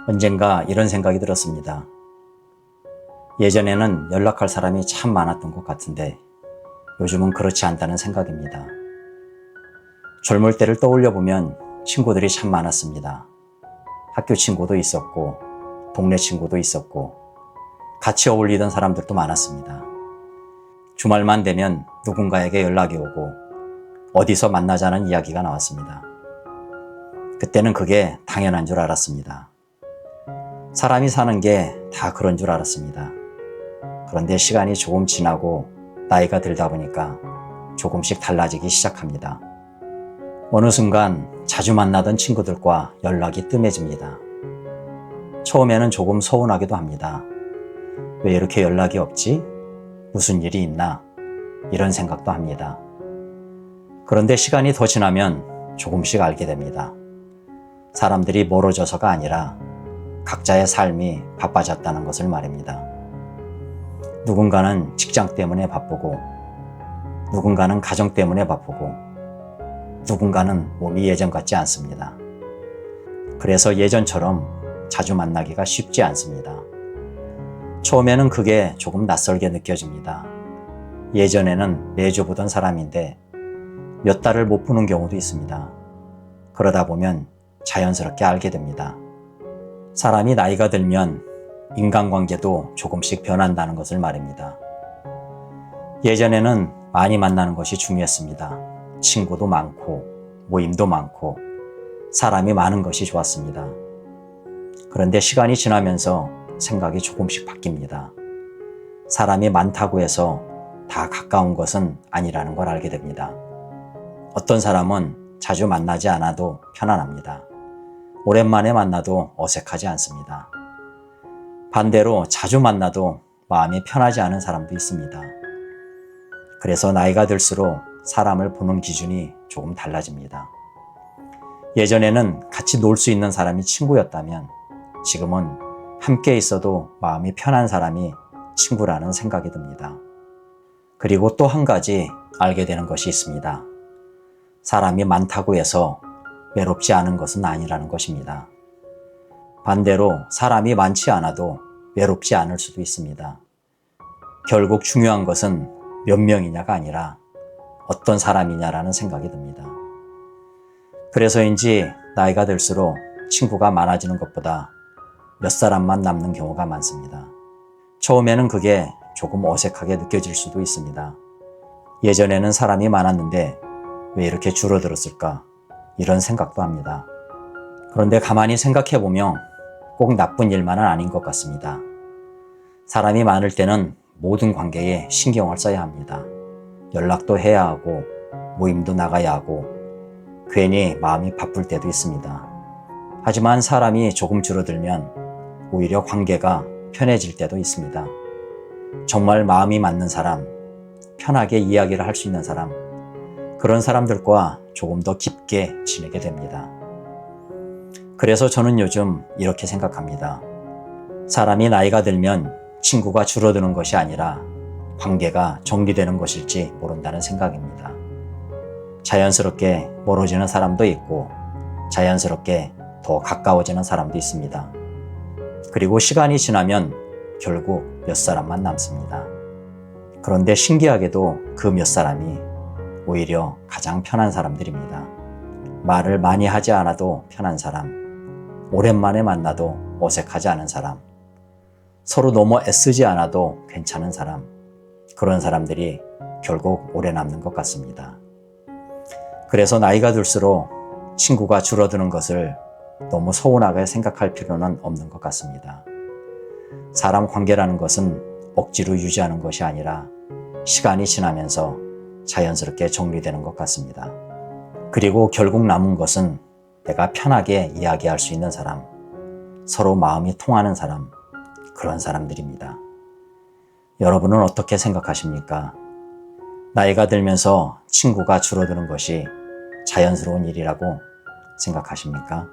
언젠가 이런 생각이 들었습니다. 예전에는 연락할 사람이 참 많았던 것 같은데 요즘은 그렇지 않다는 생각입니다. 젊을 때를 떠올려 보면 친구들이 참 많았습니다. 학교 친구도 있었고 동네 친구도 있었고 같이 어울리던 사람들도 많았습니다. 주말만 되면 누군가에게 연락이 오고 어디서 만나자는 이야기가 나왔습니다. 그때는 그게 당연한 줄 알았습니다. 사람이 사는 게 다 그런 줄 알았습니다. 그런데 시간이 조금 지나고 나이가 들다 보니까 조금씩 달라지기 시작합니다. 어느 순간 자주 만나던 친구들과 연락이 뜸해집니다. 처음에는 조금 서운하기도 합니다. 왜 이렇게 연락이 없지? 무슨 일이 있나? 이런 생각도 합니다. 그런데 시간이 더 지나면 조금씩 알게 됩니다. 사람들이 멀어져서가 아니라 각자의 삶이 바빠졌다는 것을 말입니다. 누군가는 직장 때문에 바쁘고 누군가는 가정 때문에 바쁘고 누군가는 몸이 예전 같지 않습니다. 그래서 예전처럼 자주 만나기가 쉽지 않습니다. 처음에는 그게 조금 낯설게 느껴집니다. 예전에는 매주 보던 사람인데 몇 달을 못 보는 경우도 있습니다. 그러다 보면 자연스럽게 알게 됩니다. 사람이 나이가 들면 인간관계도 조금씩 변한다는 것을 말입니다. 예전에는 많이 만나는 것이 중요했습니다. 친구도 많고 모임도 많고 사람이 많은 것이 좋았습니다. 그런데 시간이 지나면서 생각이 조금씩 바뀝니다. 사람이 많다고 해서 다 가까운 것은 아니라는 걸 알게 됩니다. 어떤 사람은 자주 만나지 않아도 편안합니다. 오랜만에 만나도 어색하지 않습니다. 반대로 자주 만나도 마음이 편하지 않은 사람도 있습니다. 그래서 나이가 들수록 사람을 보는 기준이 조금 달라집니다. 예전에는 같이 놀 수 있는 사람이 친구였다면 지금은 함께 있어도 마음이 편한 사람이 친구라는 생각이 듭니다. 그리고 또 한 가지 알게 되는 것이 있습니다. 사람이 많다고 해서 외롭지 않은 것은 아니라는 것입니다. 반대로 사람이 많지 않아도 외롭지 않을 수도 있습니다. 결국 중요한 것은 몇 명이냐가 아니라 어떤 사람이냐라는 생각이 듭니다. 그래서인지 나이가 들수록 친구가 많아지는 것보다 몇 사람만 남는 경우가 많습니다. 처음에는 그게 조금 어색하게 느껴질 수도 있습니다. 예전에는 사람이 많았는데 왜 이렇게 줄어들었을까? 이런 생각도 합니다. 그런데 가만히 생각해보면 꼭 나쁜 일만은 아닌 것 같습니다. 사람이 많을 때는 모든 관계에 신경을 써야 합니다. 연락도 해야 하고 모임도 나가야 하고 괜히 마음이 바쁠 때도 있습니다. 하지만 사람이 조금 줄어들면 오히려 관계가 편해질 때도 있습니다. 정말 마음이 맞는 사람, 편하게 이야기를 할 수 있는 사람, 그런 사람들과 조금 더 깊게 지내게 됩니다. 그래서 저는 요즘 이렇게 생각합니다. 사람이 나이가 들면 친구가 줄어드는 것이 아니라 관계가 정리되는 것일지 모른다는 생각입니다. 자연스럽게 멀어지는 사람도 있고 자연스럽게 더 가까워지는 사람도 있습니다. 그리고 시간이 지나면 결국 몇 사람만 남습니다. 그런데 신기하게도 그 몇 사람이 오히려 가장 편한 사람들입니다. 말을 많이 하지 않아도 편한 사람, 오랜만에 만나도 어색하지 않은 사람, 서로 너무 애쓰지 않아도 괜찮은 사람, 그런 사람들이 결국 오래 남는 것 같습니다. 그래서 나이가 들수록 친구가 줄어드는 것을 너무 서운하게 생각할 필요는 없는 것 같습니다. 사람 관계라는 것은 억지로 유지하는 것이 아니라 시간이 지나면서 자연스럽게 정리되는 것 같습니다. 그리고 결국 남은 것은 내가 편하게 이야기할 수 있는 사람, 서로 마음이 통하는 사람, 그런 사람들입니다. 여러분은 어떻게 생각하십니까? 나이가 들면서 친구가 줄어드는 것이 자연스러운 일이라고 생각하십니까?